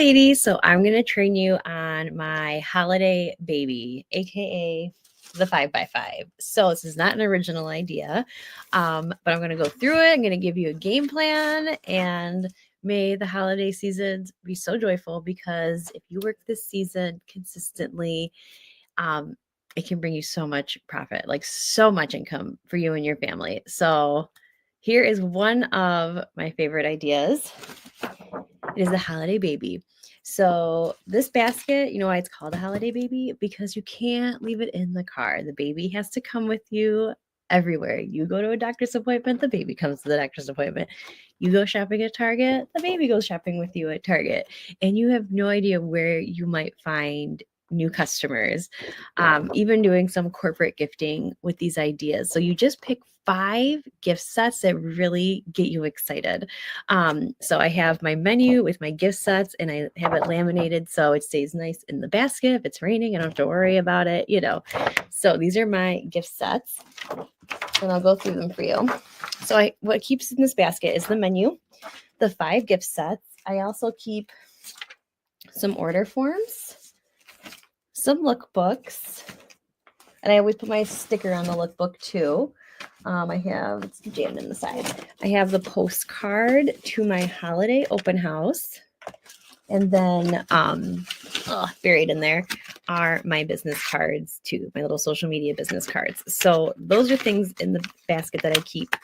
Katie. So I'm going to train you on my holiday baby, aka the 5x5. So this is not an original idea, but I'm going to go through it. I'm going to give you a game plan, and may the holiday seasons be so joyful, because if you work this season consistently, it can bring you so much profit, like so much income for you and your family. So here is one of my favorite ideas. It is the holiday baby. So this basket, you know why it's called a holiday baby? Because you can't leave it in the car. The baby has to come with you everywhere. You go to a doctor's appointment, the baby comes to the doctor's appointment. You go shopping at Target, the baby goes shopping with you at Target. And you have no idea where you might find new customers, even doing some corporate gifting with these ideas. So you just pick 5 gift sets that really get you excited. So I have my menu with my gift sets, and I have it laminated so it stays nice in the basket. If it's raining, I don't have to worry about it, So these are my gift sets, and I'll go through them for you. So what keeps in this basket is the menu, the 5 gift sets. I also keep some order forms, some lookbooks, and I always put my sticker on the lookbook too. It's jammed in the side. I have the postcard to my holiday open house. And then buried in there are my business cards too, my little social media business cards. So those are things in the basket that I keep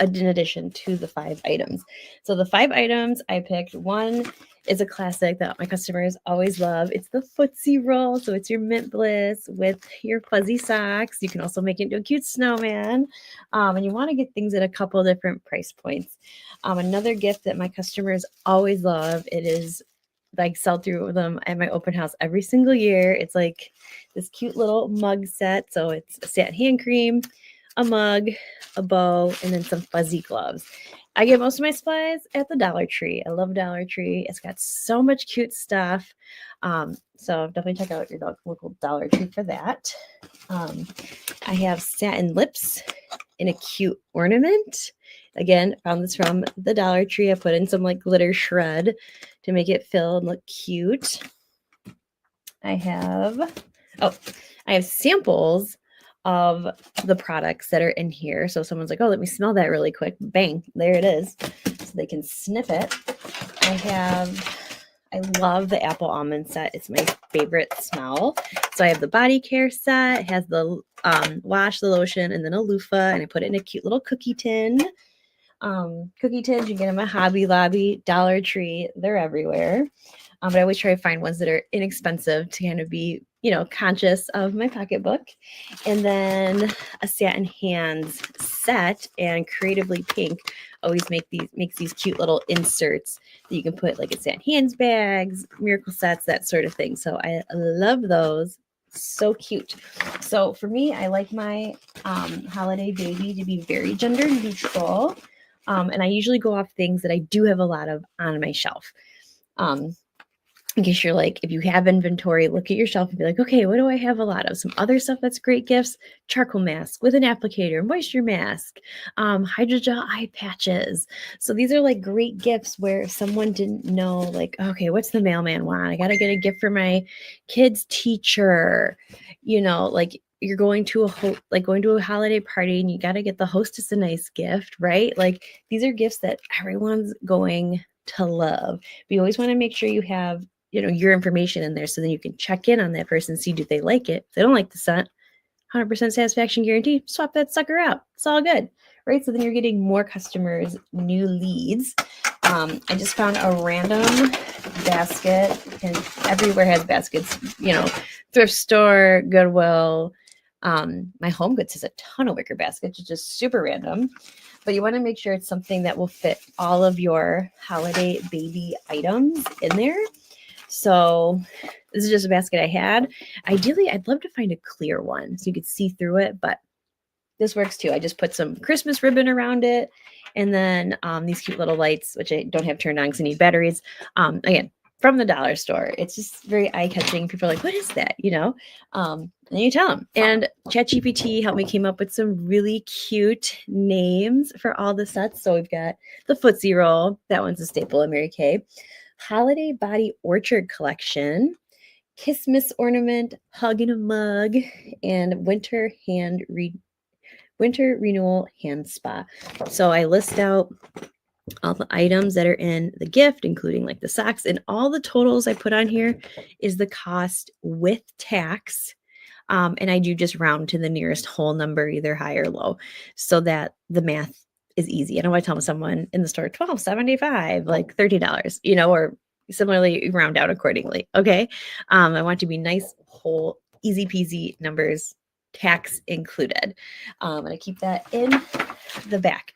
in addition to the 5 items. So the 5 items I picked, one is a classic that my customers always love. It's the Footsie Roll. So it's your Mint Bliss with your fuzzy socks. You can also make it into a cute snowman. And you want to get things at a couple different price points. Another gift that my customers always love, it is like sell through them at my open house every single year. It's like this cute little mug set. So it's a satin hand cream, a mug, a bow, and then some fuzzy gloves. I get most of my supplies at the Dollar Tree. I love Dollar Tree. It's got so much cute stuff. So definitely check out your local Dollar Tree for that. I have satin lips in a cute ornament. Again, found this from the Dollar Tree. I put in some like glitter shred to make it fill and look cute. I have samples of the products that are in here. So someone's like, oh, let me smell that really quick. Bang, there it is. So they can sniff it. I love the apple almond set. It's my favorite smell. So I have the body care set. It has the wash, the lotion, and then a loofah. And I put it in a cute little cookie tin. Cookie tins, you get them at Hobby Lobby, Dollar Tree. They're everywhere. But I always try to find ones that are inexpensive to kind of be, conscious of my pocketbook. And then a satin hands set, and Creatively Pink always makes these cute little inserts that you can put like in satin hands bags, miracle sets, that sort of thing. So I love those. So cute. So for me, I like my holiday baby to be very gender neutral. And I usually go off things that I do have a lot of on my shelf. In case you're like, if you have inventory, look at your shelf and be like, okay, what do I have a lot of? Some other stuff that's great gifts: charcoal mask with an applicator, moisture mask, hydrogel eye patches. So these are like great gifts where someone didn't know, like, okay, what's the mailman want? I got to get a gift for my kid's teacher. Like you're going to a holiday party and you got to get the hostess a nice gift, right? Like these are gifts that everyone's going to love. But you always want to make sure you have your information in there, so then you can check in on that person, see do they like it. If they don't like the scent, 100% satisfaction guarantee, swap that sucker out. It's all good, right? So then you're getting more customers, new leads. I just found a random basket, and everywhere has baskets, thrift store, Goodwill. My Home Goods has a ton of wicker baskets, which is super random. But you want to make sure it's something that will fit all of your holiday baby items in there. So this is just a basket I had. Ideally, I'd love to find a clear one so you could see through it, but this works too. I just put some Christmas ribbon around it, and then these cute little lights, which I don't have turned on because I need batteries. Again, from the dollar store. It's just very eye-catching. People are like, what is that? And you tell them. And ChatGPT helped me came up with some really cute names for all the sets. So we've got the Footsie Roll. That one's a staple of Mary Kay. Holiday Body Orchard Collection, Christmas Ornament, Hug in a Mug, and Winter Renewal Hand Spa. So I list out all the items that are in the gift, including like the socks, and all the totals I put on here is the cost with tax. And I do just round to the nearest whole number, either high or low, so that the math is easy. I don't want to tell someone in the store $12.75, like $30, or similarly round out accordingly. Okay. I want to be nice, whole, easy peasy numbers, tax included. And I keep that in the back.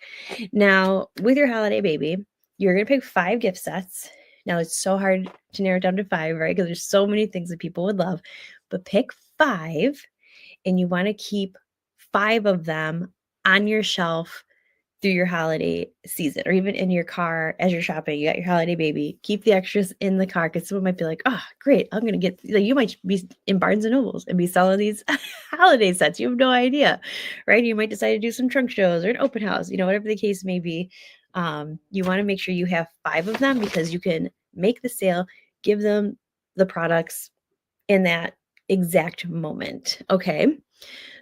Now, with your holiday baby, you're going to pick 5 gift sets. Now, it's so hard to narrow it down to 5, right? Because there's so many things that people would love, but pick 5, and you want to keep 5 of them on your shelf through your holiday season, or even in your car as you're shopping. You got your holiday baby. Keep the extras in the car, because someone might be like, "Oh, great! I'm gonna get." Like, you might be in Barnes and Nobles and be selling these holiday sets. You have no idea, right? You might decide to do some trunk shows or an open house. Whatever the case may be. You want to make sure you have 5 of them, because you can make the sale, give them the products in that exact moment. Okay.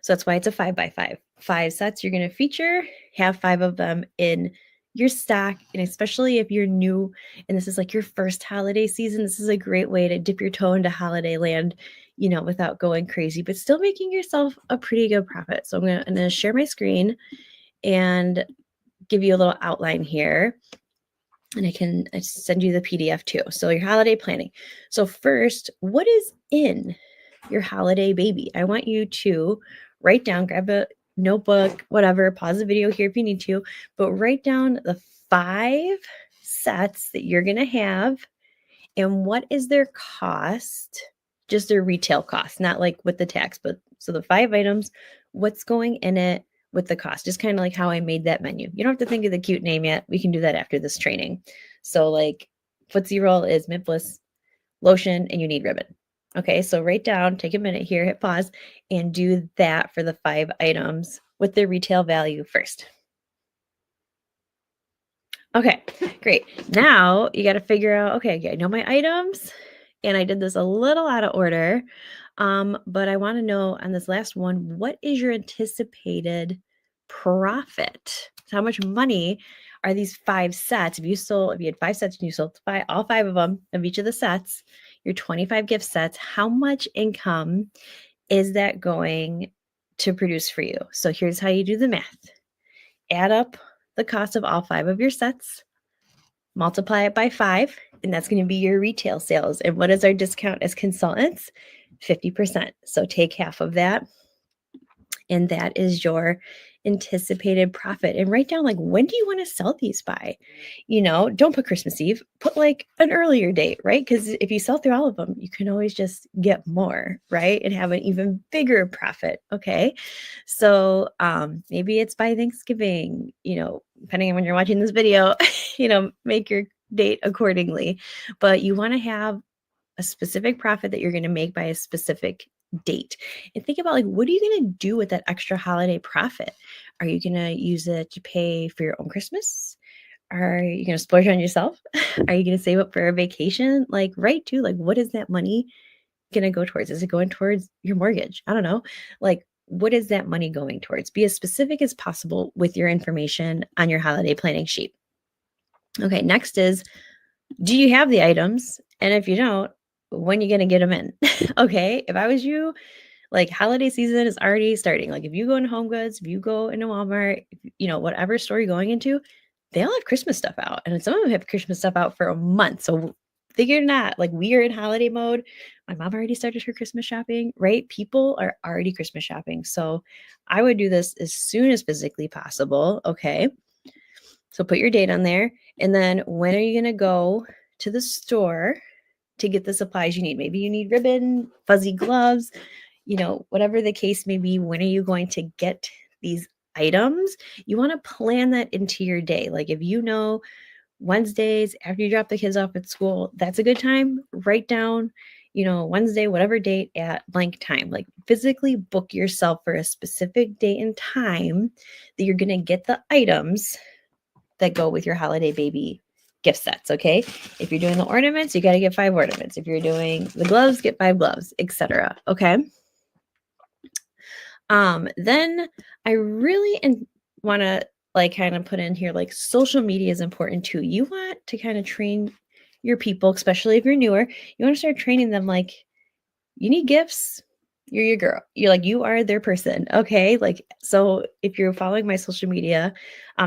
So that's why it's a 5x5. 5 sets you're going to feature, have 5 of them in your stock. And especially if you're new and this is like your first holiday season, this is a great way to dip your toe into holiday land, without going crazy, but still making yourself a pretty good profit. So I'm going to share my screen and give you a little outline here. And I can send you the PDF too. So your holiday planning. So first, what is in your holiday baby? I want you to write down, grab a notebook, whatever, pause the video here if you need to, but write down the 5 sets that you're going to have and what is their cost, just their retail cost, not like with the tax, but so the 5 items, what's going in it with the cost, just kind of like how I made that menu. You don't have to think of the cute name yet. We can do that after this training. So like Footsie Roll is Mint Bliss lotion and you need ribbon. Okay, so write down, take a minute here, hit pause, and do that for the 5 items with their retail value first. Okay, great. Now you got to figure out, okay, I know my items, and I did this a little out of order, but I want to know on this last one, what is your anticipated profit? So how much money are these 5 sets? If you had 5 sets and you sold all 5 of them of each of the sets, your 25 gift sets, how much income is that going to produce for you? So here's how you do the math. Add up the cost of all 5 of your sets, multiply it by 5, and that's going to be your retail sales. And what is our discount as consultants? 50%. So take half of that, and that is your anticipated profit. And write down, like, when do you want to sell these by? Don't put Christmas Eve, put like an earlier date, right? Because if you sell through all of them, you can always just get more, right? And have an even bigger profit. Okay. So maybe it's by Thanksgiving, depending on when you're watching this video, make your date accordingly. But you want to have a specific profit that you're going to make by a specific date. And think about, like, what are you going to do with that extra holiday profit? Are you going to use it to pay for your own Christmas? Are you going to splurge on yourself? Are you going to save up for a vacation? Like, right too, like, what is that money going to go towards? Is it going towards your mortgage? I don't know. Like, what is that money going towards? Be as specific as possible with your information on your holiday planning sheet. Okay, next is, do you have the items? And if you don't, when are you going to get them in? Okay, if I was you, like, holiday season is already starting. Like, if you go into Home Goods, if you go into Walmart, whatever store you're going into, they all have Christmas stuff out. And some of them have Christmas stuff out for a month. So figure not, like, we are in holiday mode. My mom already started her Christmas shopping, right? People are already Christmas shopping. So I would do this as soon as physically possible. Okay. So put your date on there. And then when are you going to go to the store to get the supplies you need? Maybe you need ribbon, fuzzy gloves, whatever the case may be. When are you going to get these items? You want to plan that into your day. Like, if Wednesdays after you drop the kids off at school, that's a good time. Write down, Wednesday, whatever date at blank time. Like, physically book yourself for a specific date and time that you're going to get the items that go with your holiday baby gift sets. Okay. If you're doing the ornaments, you got to get 5 ornaments. If you're doing the gloves, get 5 gloves, etc. Okay. Then I really want to like kind of put in here like social media is important too. You want to kind of train your people, especially if you're newer. You want to start training them like you need gifts. You're your girl. You're like you are their person. Okay. Like so if you're following my social media,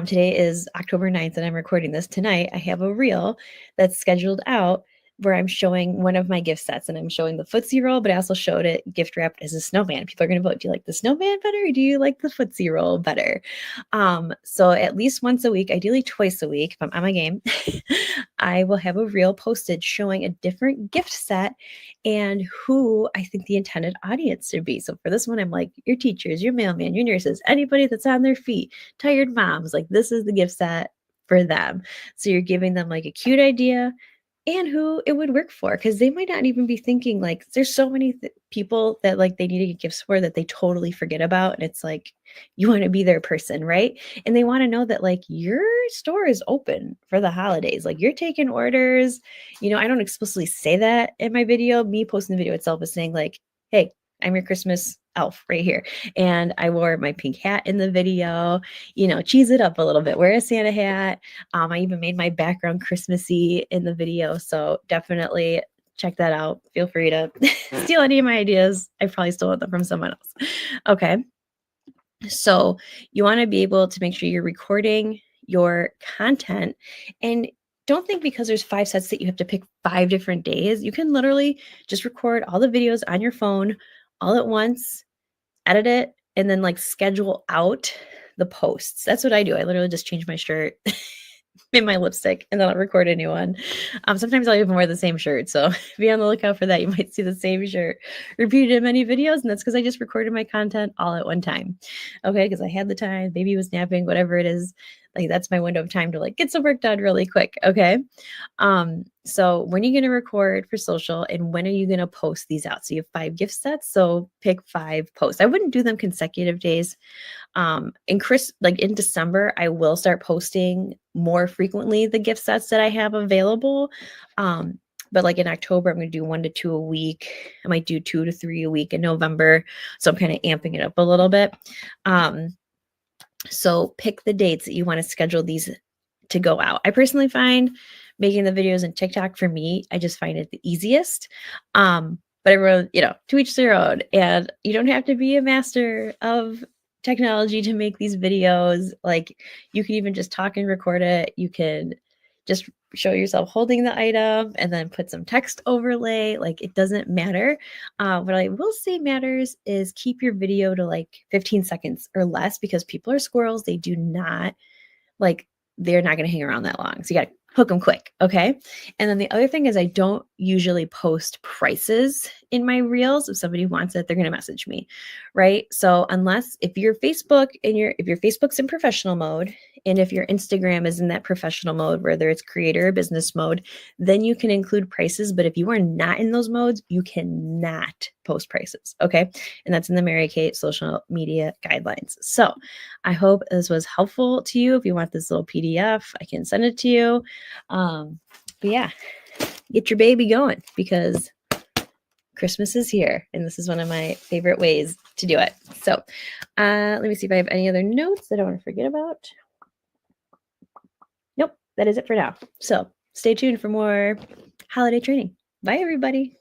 today is October 9th and I'm recording this tonight. I have a reel that's scheduled out where I'm showing one of my gift sets and I'm showing the Footsie Roll, but I also showed it gift wrapped as a snowman. People are going to vote. Do you like the snowman better or do you like the Footsie Roll better? So at least once a week, ideally twice a week, if I'm on my game, I will have a reel posted showing a different gift set and who I think the intended audience should be. So for this one, I'm like, your teachers, your mailman, your nurses, anybody that's on their feet, tired moms, like this is the gift set for them. So you're giving them like a cute idea and who it would work for because they might not even be thinking like there's so many people that like they need to get gifts for that they totally forget about and it's like you want to be their person, right? And they want to know that like your store is open for the holidays, like you're taking orders. I don't explicitly say that in my video. Me posting the video itself is saying like, hey, I'm your Christmas elf right here. And I wore my pink hat in the video, cheese it up a little bit, wear a Santa hat. I even made my background Christmassy in the video. So definitely check that out. Feel free to steal any of my ideas. I probably stole them from someone else. Okay. So you want to be able to make sure you're recording your content and don't think because there's 5 sets that you have to pick 5 different days. You can literally just record all the videos on your phone all at once, edit it, and then like schedule out the posts. That's what I do. I literally just change my shirt in my lipstick and then I'll record a new one. Sometimes I'll even wear the same shirt. So be on the lookout for that. You might see the same shirt repeated in many videos. And that's because I just recorded my content all at one time. Okay. Because I had the time, baby was napping, whatever it is. Like that's my window of time to like get some work done really quick. Okay. So when are you going to record for social and when are you going to post these out? So you have 5 gift sets. So pick 5 posts. I wouldn't do them consecutive days. Like in December, I will start posting more frequently the gift sets that I have available. But like in October, I'm going to do 1 to 2 a week. I might do 2 to 3 a week in November. So I'm kind of amping it up a little bit. So pick the dates that you want to schedule these to go out. I personally find making the videos in TikTok for me, I just find it the easiest. But everyone, to each their own. And you don't have to be a master of technology to make these videos. Like you can even just talk and record it. You can just show yourself holding the item and then put some text overlay. Like it doesn't matter. What I will say matters is keep your video to like 15 seconds or less because people are squirrels. They do not they're not going to hang around that long. So you got to hook them quick. Okay. And then the other thing is I don't usually post prices in my reels. If somebody wants it, they're going to message me. Right. So if your Facebook's in professional mode and if your Instagram is in that professional mode, whether it's creator or business mode, then you can include prices. But if you are not in those modes, you cannot post prices. Okay. And that's in the Mary Kate social media guidelines. So I hope this was helpful to you. If you want this little PDF, I can send it to you. But yeah, get your baby going because Christmas is here. And this is one of my favorite ways to do it. So let me see if I have any other notes that I want to forget about. Nope, that is it for now. So stay tuned for more holiday training. Bye, everybody.